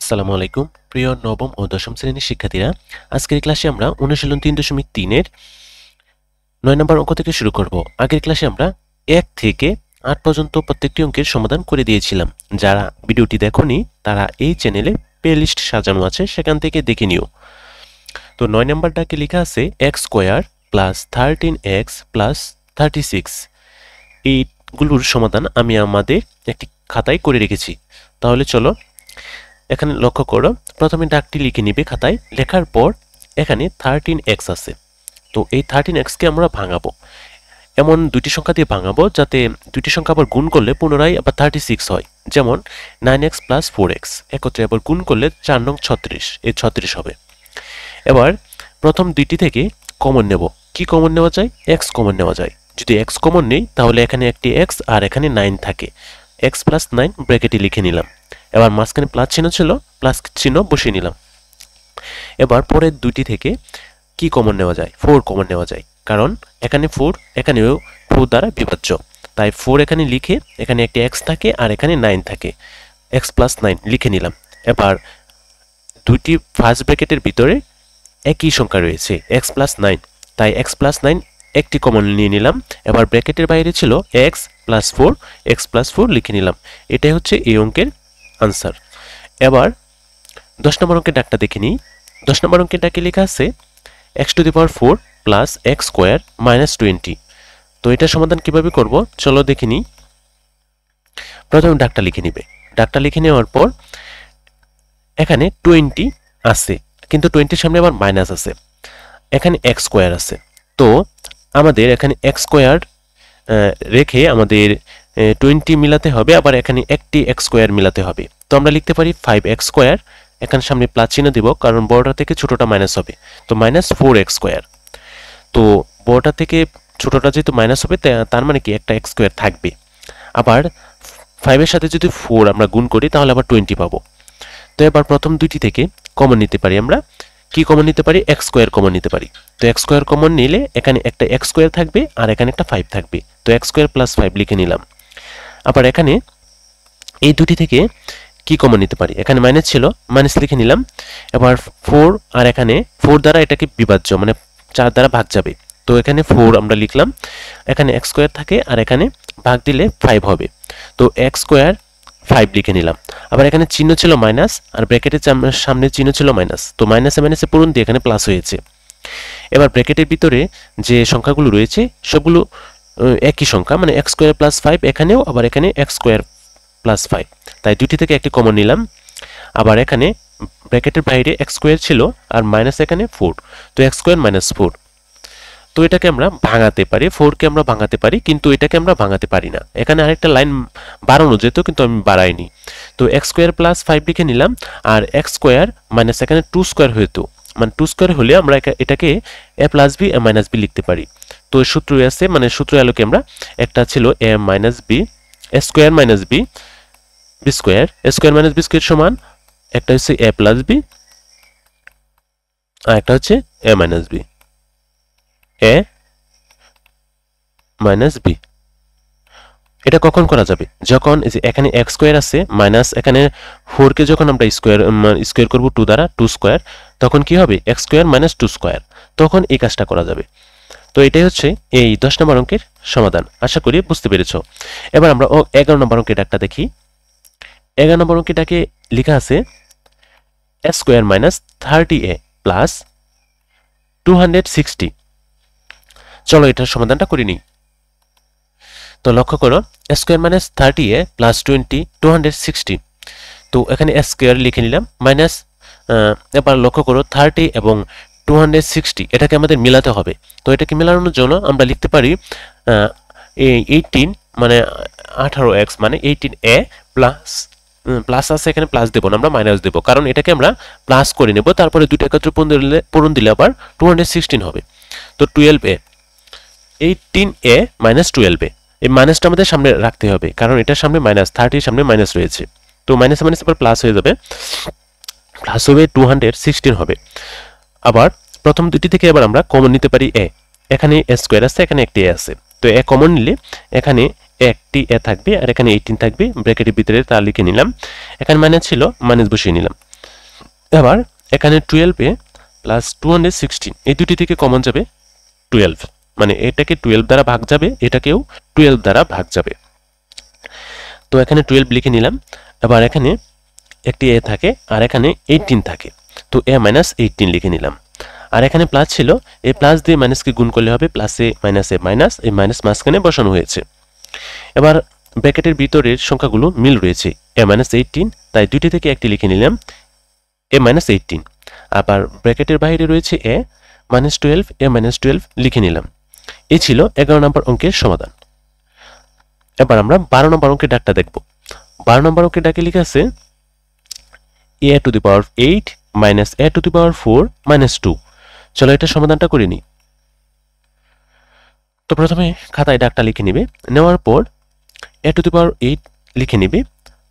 আসসালামু আলাইকুম প্রিয় নবম ও দশম শ্রেণীর শিক্ষার্থীরা। আজকের ক্লাসে আমরা অনুশীলন 3.3 এর 9 নম্বর অঙ্ক থেকে শুরু করব। আগের ক্লাসে আমরা 1 থেকে 8 পর্যন্ত প্রত্যেকটি অঙ্কের সমাধান করে দিয়েছিলাম। যারা ভিডিওটি দেখোনি তারা এই চ্যানেলে প্লেলিস্ট সাজানো আছে, সেখান থেকে দেখে নিও। তো 9 নম্বরটাকে লেখা আছে x² + 13x + 36। এইগুলোর সমাধান আমি আমাদের একটি খাতায় করে রেখেছি। তাহলে চলো এখানে লক্ষ্য করো, প্রথমে ডাকটি লিখে নিবে খাতায়। লেখার পর এখানে 13x আছে, তো এই 13x কে আমরা ভাঙাবো। এমন দুটি সংখ্যা দিয়ে ভাঙাবো যাতে দুটি সংখ্যা আবার গুণ করলে পুনরায় আবার 36 হয়। যেমন 9x + 4x একত্রে আবার গুণ করলে 4 নং 36, এই 36 হবে। এবার প্রথম দুইটি থেকে কমন নেব। কি কমন নেওয়া যায়? x কমন নেওয়া যায়। যদি x কমন নেই তাহলে এখানে একটি x আর এখানে 9 থাকে। x + 9 ব্র্যাকেটে লিখে নিলাম। এবার মাঝখানে প্লাস চিহ্ন ছিল, প্লাস চিহ্ন বসিয়ে নিলাম। এবার পরের দুটি থেকে কি কমন নেওয়া যায়? 4 কমন নেওয়া যায়, কারণ এখানে 4 এখানেও 4 দ্বারা বিভাজ্য। তাই 4 এখানে লিখে এখানে একটি x থাকে আর এখানে 9 থাকে। x + 9 লিখে নিলাম। এবার দুটি ফার্স্ট ব্র্যাকেটের ভিতরে একই সংখ্যা রয়েছে x + 9, তাই x + 9 একটি কমন নিয়ে নিলাম। এবার ব্র্যাকেটের বাইরে ছিল x + 4, x + 4 লিখে নিলাম। এটাই হচ্ছে এই অঙ্কের আনসার। এবার 10 নম্বর অঙ্কের ডাকটা দেখে নিই। 10 নম্বর অঙ্কের ডাকে লেখা আছে x⁴ + x² - 20। তো এটা সমাধান কিভাবে করব চলো দেখে নিই। প্রথমে ডাকটা লিখে নিবে। ডাকটা লিখে নেওয়ার পর এখানে 20 আছে, কিন্তু 20-এর সামনে আবার মাইনাস আছে। এখানে x² আছে, তো আমাদের এখানে x² রেখে আমাদের 20 মিলাতে হবে, আবার এখানে একটি x² মিলাতে হবে। তো আমরা লিখতে পারি 5x²। এখানে সামনে প্লাস চিহ্ন দিব, কারণ বড়টা থেকে ছোটটা মাইনাস হবে, তো -4x²। তো বড়টা থেকে ছোটটা যেহেতু মাইনাস হবে, তার মানে কি একটা x² থাকবে। আবার 5 এর সাথে যদি 4 আমরা গুণ করি তাহলে আবার 20 পাবো। তো এবার প্রথম দুইটি থেকে কমন নিতে পারি। আমরা কি কমন নিতে পারি? x² কমন নিতে পারি। তো x² কমন নিলে এখানে একটা x² থাকবে আর এখানে একটা 5 থাকবে, তো x² + 5 লিখে নিলাম। আবার এখানে এই দুটি থেকে কি কমন নিতে পারি? এখানে মাইনাস ছিল, মাইনাস লিখে নিলাম। এবার 4 আর এখানে 4 দ্বারা এটাকে বিভাজ্য, মানে 4 দ্বারা ভাগ যাবে, তো এখানে 4 আমরা লিখলাম। এখানে x² থাকে আর এখানে ভাগ দিলে 5 হবে, তো x² 5 লিখে নিলাম। আবার এখানে চিহ্ন ছিল মাইনাস আর ব্র্যাকেটের সামনে চিহ্ন ছিল মাইনাস, তো মাইনাসে মাইনাসে পূরণ দিয়ে এখানে প্লাস হয়েছে। এবার ব্র্যাকেটের ভিতরে যে সংখ্যাগুলো রয়েছে সবগুলো একই সংখ্যা, মানে x² + 5 এখানেও, আবার এখানে x² + 5, তাই দুটি থেকে একটি কমন নিলাম। আবার এখানে ব্র্যাকেটের বাইরে x² ছিল আর মাইনাস এখানে 4, তো x² - 4। তো এটাকে আমরা ভাঙাতে পারি, 4 কে আমরা ভাঙাতে পারি, কিন্তু এটাকে আমরা ভাঙাতে পারি না। এখানে আরেকটা লাইন বাড়ানো যেত, কিন্তু আমি বাড়াইনি। তো x² + 5 লিখে নিলাম, আর x² মাইনাস এখানে 2² হইতো, মানে 2² হলে আমরা এটাকে a + b a - b লিখতে পারি। তো সূত্র আছে, মানে সূত্র আলোকে আমরা একটা ছিল a - b, a² - b, b², a² - b² সমান একটা হচ্ছে a + b আর একটা হচ্ছে a - b, a - b। এটা কখন করা যাবে? যখন এই যে এখানে x² আছে মাইনাস এখানে 4 কে যখন আমরা স্কয়ার করব 2 দ্বারা, 2², তখন কি হবে? x² - 2², তখন এই কাজটা করা যাবে। তো এটাই হচ্ছে এই 10 নম্বর অঙ্কের সমাধান। আশা করি বুঝতে পেরেছো। এবার আমরা 11 নম্বর অঙ্কের ডাকটা দেখি। 11 নম্বর অঙ্কের ডাকে লেখা আছে s² - 30a + 260। চলো এটার সমাধানটা করে নিই। তো লক্ষ্য করো, s² - 30a + 20 260। তো এখানে s² লিখে নিলাম মাইনাস। এবার লক্ষ্য করো 30 এবং 260 এটাকে আমাদের মিলাতে হবে। তো এটাকে মেলানোর জন্য আমরা লিখতে পারি 18 মানে 18x মানে 18a প্লাস প্লাস আছে, এখানে প্লাস দেবো না, আমরা মাইনাস দেবো, কারণ এটাকে আমরা প্লাস করে নেব। তারপরে দুটো একত্রে পূরণ দিলে আবার 216 হবে। তো 12a, 18a - 12a, এই মাইনাসটা আমাদের সামনে রাখতে হবে, কারণ এটার সামনে মাইনাস, 30 সামনে মাইনাস রয়েছে। তো মাইনাস মাইনাস এবার প্লাস হয়ে যাবে, প্লাস হবে 216 হবে। আবার প্রথম দুটি থেকে এবার আমরা কমন নিতে পারি a। এখানে a² আছে, এখানে একটি a আছে, তো a কমন নিলে এখানে একটি a থাকবে আর এখানে 18 থাকবে, ব্র্যাকেটের ভিতরে তা লিখে নিলাম। এখানে মাইনাস ছিল, মাইনাস বসিয়ে নিলাম। এবার এখানে 12 প্লাস 216 এই দুটি থেকে কমন যাবে 12, মানে এটাকে 12 দ্বারা ভাগ যাবে, এটাকেও 12 দ্বারা ভাগ যাবে। তো এখানে 12 লিখে নিলাম। এবার এখানে একটি এ থাকে আর এখানে 18 থাকে, তো এ মাইনাস 18 লিখে নিলাম। আর এখানে প্লাস ছিল, এই প্লাস দিয়ে মাইনাসকে গুণ করলে হবে প্লাস এ মাইনাস এ মাইনাস, এই মাইনাস মাঝখানে বসানো হয়েছে। এবার ব্র্যাকেটের ভিতরের সংখ্যাগুলো মিল রয়েছে, এ মাইনাস 18, তাই দুইটি থেকে একটি লিখে নিলাম এ মাইনাস 18। আবার ব্র্যাকেটের বাইরে রয়েছে এ মাইনাস 12, এ মাইনাস 12 লিখে নিলাম। এই ছিল 11 নম্বর অঙ্কের সমাধান। এবার আমরা 12 নম্বর অঙ্কের ডাকটা দেখব। 12 নম্বর অঙ্কের ডাকে লিখে আছে a to the power 8 minus a to the power 4 minus 2। চলো এটা সমাধানটা করে নিই। তো প্রথমে খাতায় ডাকটা লিখে নিবে, নেওয়ার পর a to the power 8 লিখে নিবে।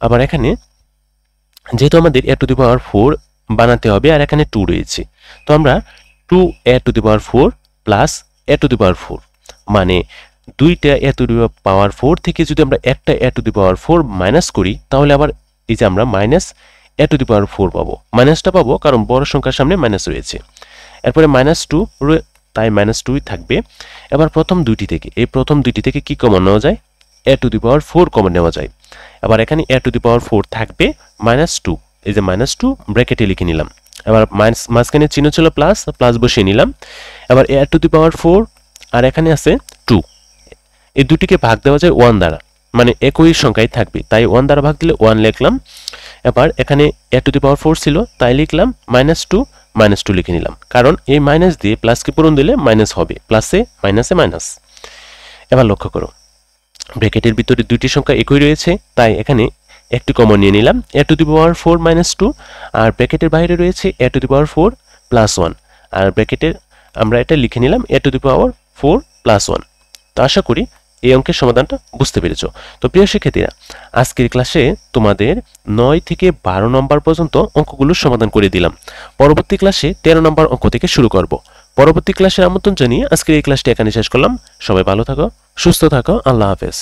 আবার এখানে যেহেতু আমাদের a to the power 4 বানাতে হবে আর এখানে 2 রয়েছে, তো আমরা 2a to the power 4 plus a to the power 4, মানে দুইটা a to the power 4 থেকে যদি আমরা একটা a to the power 4 minus করি, তাহলে আবার এই যে আমরা minus a to the power 4 পাবো। মাইনাসটা পাবো কারণ বড় সংখ্যার সামনে মাইনাস রয়েছে। এরপরে মাইনাস 2, তাই মাইনাস 2ই থাকবে। এবার প্রথম দুইটি থেকে, এই প্রথম দুইটি থেকে কি কমন নেওয়া যায়? a to the power 4 common নেওয়া যায়। আবার এখানে a to the power 4 থাকবে মাইনাস 2, এই যে মাইনাস 2 ব্র্যাকেটে লিখে নিলাম। এবার মাঝখানে চিহ্ন ছিল প্লাস, প্লাস বসিয়ে নিলাম। এবার a to the power 4 আর এখানে আছে 2, এই দুটিকে ভাগ দেওয়া যায় 1 দ্বারা, মানে একই সংখ্যায় থাকবে, তাই 1 দ্বারা ভাগ দিলে 1 লিখলাম। এবার এখানে a to the power 4 ছিল, তাই লিখলাম মাইনাস 2, মাইনাস 2 লিখে নিলাম, কারণ এই মাইনাস দিয়ে প্লাসকে পূরণ দিলে মাইনাস হবে, প্লাসে মাইনাসে মাইনাস। এবার লক্ষ্য করো ব্র্যাকেটের ভিতরে দুইটি সংখ্যা একই রয়েছে, তাই এখানে একটি কমন নিয়ে নিলাম a to the power 4 minus 2, আর ব্র্যাকেটের বাইরে রয়েছে a to the power 4 plus 1, আর ব্র্যাকেটের আমরা এটা লিখে নিলাম a to the power 4 plus 1। তো আশা করি এই অঙ্কের সমাধানটা বুঝতে পেরেছো। তো প্রিয় শিক্ষার্থীরা, আজকের ক্লাসে তোমাদের 9 থেকে 12 নম্বর পর্যন্ত অঙ্কগুলোর সমাধান করে দিলাম। পরবর্তী ক্লাসে 13 নম্বর অঙ্ক থেকে শুরু করব। পরবর্তী ক্লাসের আমন্ত্রণ জানিয়ে আজকের এই ক্লাসটি এখানে শেষ করলাম। সবাই ভালো থাকো, সুস্থ থাকো, আল্লাহ হাফেজ।